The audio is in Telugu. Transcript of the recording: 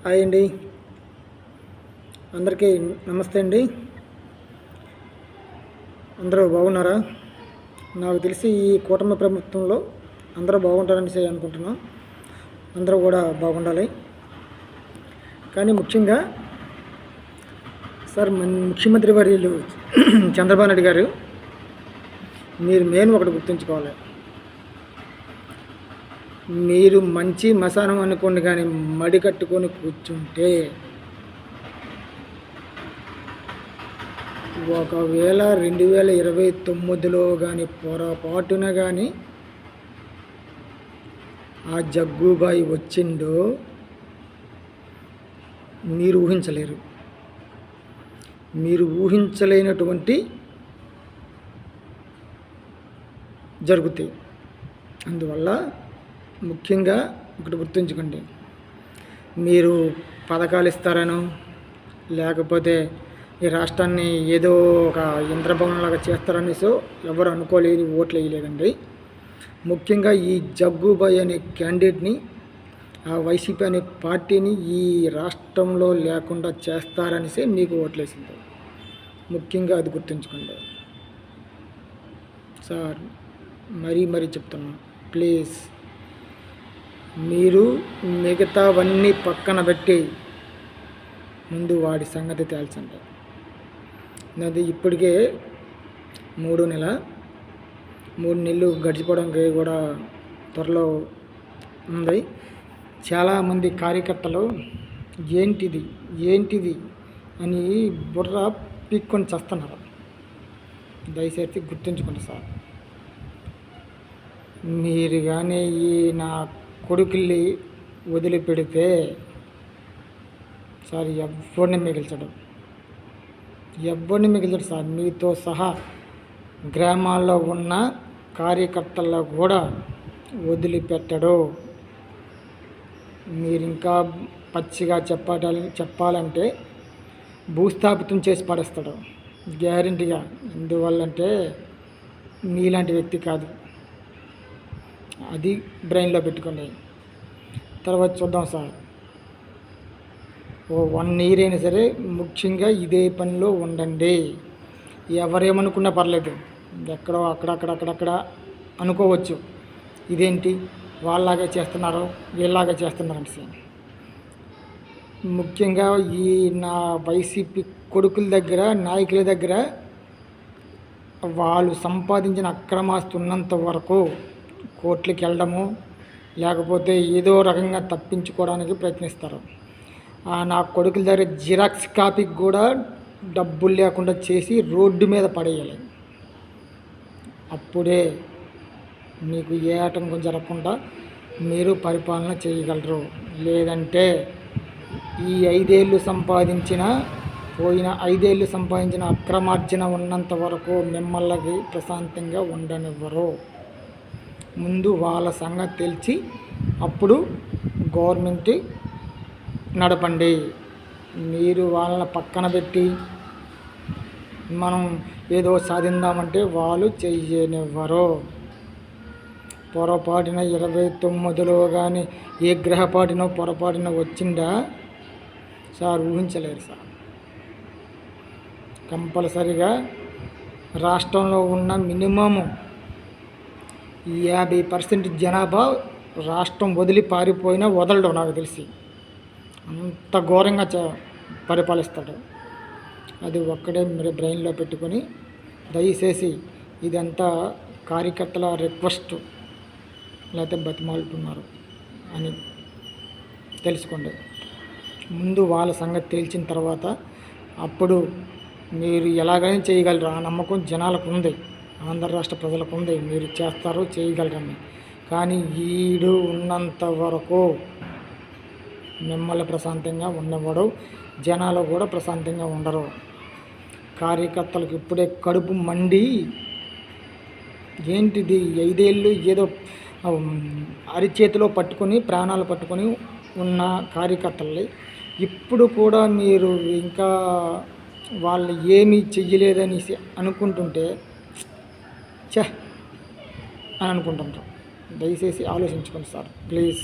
హాయ్ అండి, అందరికీ నమస్తే అండి. అందరూ బాగున్నారా? నాకు తెలిసి ఈ కూటమి ప్రభుత్వంలో అందరూ బాగుంటారని అనుకుంటున్నాం. అందరూ కూడా బాగుండాలి. కానీ ముఖ్యంగా సార్ ముఖ్యమంత్రి వర్యులు చంద్రబాబు నాయుడు గారు, మీరు మెయిన్ ఒకటి గుర్తుంచుకోవాలి. మీరు మంచి మసానం అనుకోండి, కానీ మడి కట్టుకొని కూర్చుంటే ఒకవేళ 2029లో కానీ పొరపాటున కానీ ఆ జగ్గుబాయి వచ్చిండో మీరు ఊహించలేరు. మీరు ఊహించలేనటువంటి జరుగుతాయి. అందువల్ల ముఖ్యంగా ఒకటి గుర్తుంచుకోండి, మీరు పథకాలు ఇస్తారనో లేకపోతే ఈ రాష్ట్రాన్ని ఏదో ఒక ఇంద్రభవనంలాగా చేస్తారనేసో ఎవరు అనుకోలేని ఓట్లు వేయలేదండి. ముఖ్యంగా ఈ జగ్గుబాయ్ అనే క్యాండిడేట్ని, ఆ వైసీపీ అనే పార్టీని ఈ రాష్ట్రంలో లేకుండా చేస్తారనేసే మీకు ఓట్లేసింది. ముఖ్యంగా అది గుర్తుంచుకోండి సార్. మరీ చెప్తున్నా, ప్లీజ్ మీరు మిగతావన్నీ పక్కన పెట్టి ముందు వాడి సంగతి తేల్చండి. అది ఇప్పటికే 3 నెలలు గడిచిపోవడానికి కూడా త్వరలో ఉంది. చాలామంది కార్యకర్తలు ఏంటిది అని బుర్ర పీక్కొని చేస్తున్నారు. దయచేసి గుర్తుంచుకోండి సార్. మీరు కానీ ఈ నా కొడుకుల్ని వదిలిపెడితే సార్ ఎవరిని మిగిల్చడం సార్. మీతో సహా గ్రామాల్లో ఉన్న కార్యకర్తల్లో కూడా వదిలిపెట్టడు. మీరు ఇంకా పచ్చిగా చెప్పాలంటే భూస్థాపితం చేసి పడేస్తాడు గ్యారెంటీగా. ఎందువల్లంటే మీలాంటి వ్యక్తి కాదు. అది బ్రెయిన్లో పెట్టుకోండి. తర్వాత చూద్దాం సార్. 1 year అయినా సరే ముఖ్యంగా ఇదే పనిలో ఉండండి. ఎవరేమనుకున్నా పర్లేదు, ఎక్కడో అక్కడక్కడ అనుకోవచ్చు, ఇదేంటి వాళ్ళలాగే చేస్తున్నారు వీళ్ళలాగా చేస్తున్నారు అనేసి. ముఖ్యంగా ఈ నా వైసీపీ కొడుకుల దగ్గర, నాయకుల దగ్గర వాళ్ళు సంపాదించిన అక్రమాస్తి ఉన్నంత వరకు కోర్టులకు వెళ్ళడము లేకపోతే ఏదో రకంగా తప్పించుకోవడానికి ప్రయత్నిస్తారు. నా కొడుకుల దగ్గర జిరాక్స్ కాపీకి కూడా డబ్బులు లేకుండా చేసి రోడ్డు మీద పడేయాలి. అప్పుడే మీకు ఏ ఆటంకం జరగకుండా మీరు పరిపాలన చేయగలరు. లేదంటే ఈ 5 ఏళ్ళు పోయిన 5 ఏళ్ళు సంపాదించిన అక్రమార్జన ఉన్నంత వరకు మిమ్మల్ని ప్రశాంతంగా ఉండనివ్వరు. ముందు వాళ్ళ సంగతి తెలిసి అప్పుడు గవర్నమెంట్ నడపండి. మీరు వాళ్ళని పక్కన పెట్టి మనం ఏదో సాధిందామంటే వాళ్ళు చెయ్యనివ్వరు. పొరపాటున 29లో కానీ ఏ గ్రహపాటినో పొరపాటున వచ్చిందా సార్, ఊహించలేరు సార్. కంపల్సరిగా రాష్ట్రంలో ఉన్న మినిమము 50% జనాభా రాష్ట్రం వదిలి పారిపోయినా వదలడం నాకు తెలిసి. అంత ఘోరంగా పరిపాలిస్తాడు. అది ఒక్కడే మీరు బ్రెయిన్లో పెట్టుకొని, దయచేసి ఇదంతా కార్యకర్తల రిక్వెస్ట్ లేకపోతే బతిమాలుతున్నారు అని తెలుసుకోండి. ముందు వాళ్ళ సంగతి తేల్చిన తర్వాత అప్పుడు మీరు ఎలాగైనా చేయగలరు. ఆ నమ్మకం జనాలకు ఉంది, ఆంధ్ర రాష్ట్ర ప్రజలకు ఉంది. మీరు చేస్తారు, చేయగలరని. కానీ ఈడు ఉన్నంత వరకు మిమ్మల్ని ప్రశాంతంగా ఉండవడు, జనాలు కూడా ప్రశాంతంగా ఉండరు. కార్యకర్తలకు ఇప్పుడే కడుపు మండి, ఏంటిది 5 ఏళ్ళు ఏదో అరిచేతిలో పట్టుకొని ప్రాణాలు పట్టుకొని ఉన్న కార్యకర్తల్ని ఇప్పుడు కూడా మీరు ఇంకా వాళ్ళు ఏమీ చెయ్యలేదని అనుకుంటుంటే అని అనుకుంటుంటారు. దయచేసి ఆలోచించుకోండి సార్, ప్లీజ్.